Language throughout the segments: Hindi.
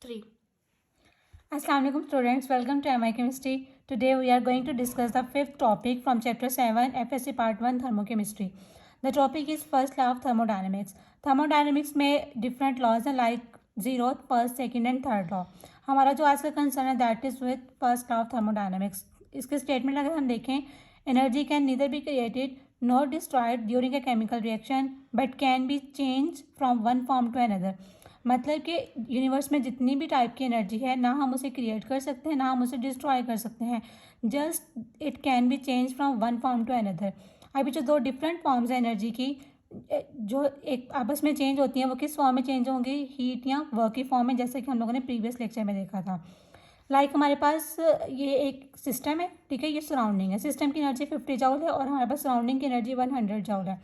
chemistry. Assalamu alaikum students, welcome to MI Chemistry. Today we are going to discuss the fifth topic from chapter 7 FSC part 1 thermochemistry. The topic is first law of thermodynamics. Thermodynamics में different laws हैं like zeroth, first, second and third law. हमारा जो आज का कंसर्न है that is with first law of thermodynamics. इसके स्टेटमेंट अगर हम देखें, energy can neither be created nor destroyed during a chemical reaction but can be changed from one form to another. मतलब कि यूनिवर्स में जितनी भी टाइप की एनर्जी है, ना हम उसे क्रिएट कर सकते हैं ना हम उसे डिस्ट्रॉय कर सकते हैं. Just it can be change from one form to another. अभी जो दो डिफरेंट फॉर्म्स हैं एनर्जी की जो एक आपस में चेंज होती हैं, वो किस फॉर्म में चेंज होंगी? हीट या वर्क की फॉर्म में, जैसे कि हम लोगों ने प्रीवियस लेक्चर में देखा था. लाइक हमारे पास ये एक सिस्टम है, ठीक है, ये सराउंडिंग है. सिस्टम की एनर्जी 50 जूल है और हमारे पास सराउंडिंग की एनर्जी 100 जूल है.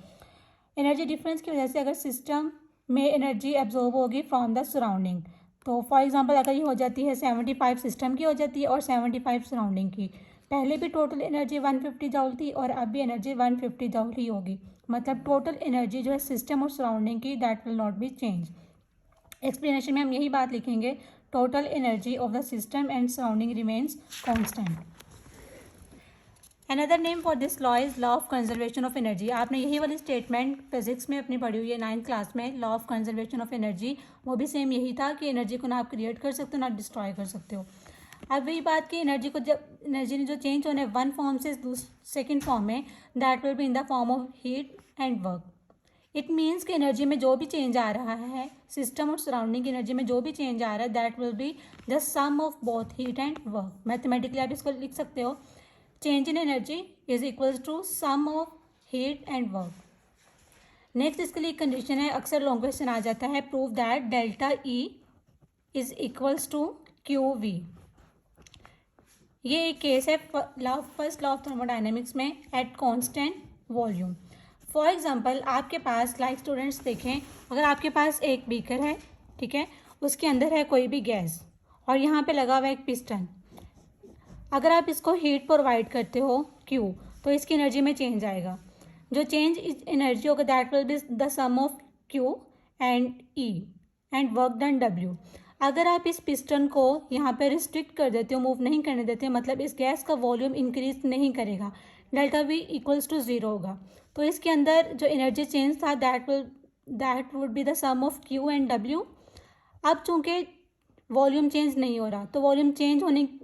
एनर्जी डिफरेंस की वजह से अगर सिस्टम में एनर्जी एब्जॉर्ब होगी फ्रॉम द सराउंडिंग, तो फॉर एग्जांपल अगर ये हो जाती है 75 सिस्टम की हो जाती है और 75 सराउंडिंग की, पहले भी टोटल एनर्जी 150 जूल थी और अब भी एनर्जी 150 जूल ही होगी. मतलब टोटल एनर्जी जो है सिस्टम और सराउंडिंग की that will not be change. Explanation में हम यही बात लिखेंगे, total energy of the system and surrounding remains constant. Another name for this law is law of conservation of energy. आपने यही वाली स्टेटमेंट फिजिक्स में अपनी पढ़ी हुई है 9th क्लास में, law of conservation of energy. वो भी सेम यही था कि एनर्जी को ना आप क्रिएट कर सकते हो ना डिस्ट्रॉय कर सकते हो. अब वही बात कि एनर्जी को जब एनर्जी ने जो चेंज होना है वन फॉर्म से सेकेंड फॉर्म में, that will be in the form of heat and work. It means कि एनर्जी में जो भी चेंज आ रहा है, सिस्टम और सराउंडिंग की एनर्जी में जो भी चेंज आ रहा है, that will be the sum of both heat and work. Mathematically आप इसको लिख सकते हो, change in energy is equals to sum of heat and work. Next इसके लिए कंडीशन है, अक्सर लॉन्ग क्वेश्चन आ जाता है, prove that delta E is equals to Q V. ये एक केस है फर्स्ट लॉ ऑफ थर्मोडाइनमिक्स में at constant volume. For example आपके पास लाइक स्टूडेंट्स देखें, अगर आपके पास एक बीकर है, ठीक है, उसके अंदर है कोई भी गैस और यहाँ पे लगा हुआ एक पिस्टन. अगर आप इसको हीट प्रोवाइड करते हो Q, तो इसकी एनर्जी में चेंज आएगा. जो चेंज एनर्जी होगा that will be the sum of Q and E and work done W. अगर आप इस पिस्टन को यहाँ पे रिस्ट्रिक्ट कर देते हो, मूव नहीं करने देते, मतलब इस गैस का वॉल्यूम इंक्रीज नहीं करेगा, डेल्टा V इक्वल्स टू 0 होगा. तो इसके अंदर जो एनर्जी चेंज था that would be the sum of Q and W. अब चूँकि वॉल्यूम चेंज नहीं हो रहा, तो वॉल्यूम चेंज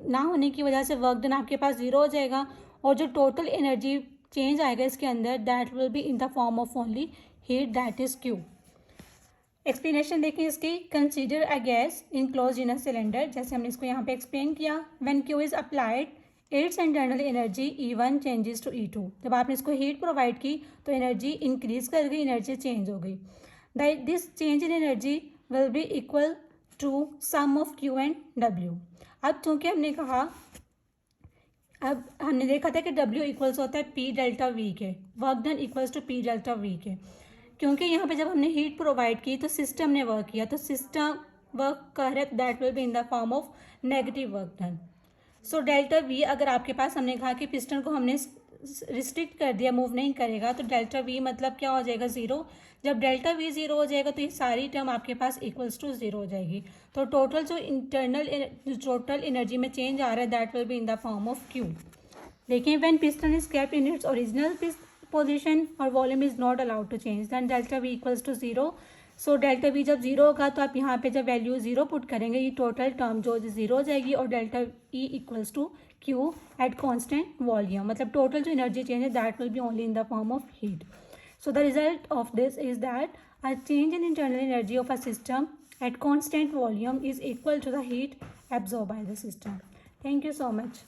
ना होने की वजह से वर्क डन आपके पास 0 हो जाएगा और जो टोटल एनर्जी चेंज आएगा इसके अंदर that will be in the form of only heat that is Q. Explanation देखिए इसकी, consider a gas enclose in a cylinder, जैसे हमने इसको यहाँ पे एक्सप्लेन किया. When Q is applied its internal energy E1 changes to E2. जब आपने इसको हीट प्रोवाइड की तो एनर्जी इंक्रीज कर गई, एनर्जी चेंज हो गई. This change in energy will be equal to sum of Q and W. अब चूंकि हमने कहा, अब हमने देखा था कि W इक्वल्स होता है P डेल्टा V के, work done equals to P delta V के. क्योंकि यहाँ पे जब हमने हीट प्रोवाइड की तो सिस्टम ने वर्क किया, तो सिस्टम वर्क कर रहा है, that will be in the form of negative work done. So delta V, अगर आपके पास हमने कहा कि पिस्टन को हमने रिस्ट्रिक्ट कर दिया, मूव नहीं करेगा, तो डेल्टा V मतलब क्या हो जाएगा? 0. जब डेल्टा V 0 हो जाएगा तो ये सारी टर्म आपके पास इक्वल्स टू 0 हो जाएगी. तो टोटल जो टोटल एनर्जी में चेंज आ रहा है that will be in the form of Q. देखिए, when piston is kept in its original position और volume is not allowed to change, then delta V equals to 0. So delta V जब 0 होगा तो आप यहाँ पे जब वैल्यू 0 पुट करेंगे, ये टोटल टर्म जो 0 हो जाएगी और delta E equals to Q at constant volume. मतलब टोटल जो एनर्जी चेंज है that will be only in the form of heat. So the result of this is that a change in internal energy of a system at constant volume is equal to the heat absorbed by the system. Thank you so much.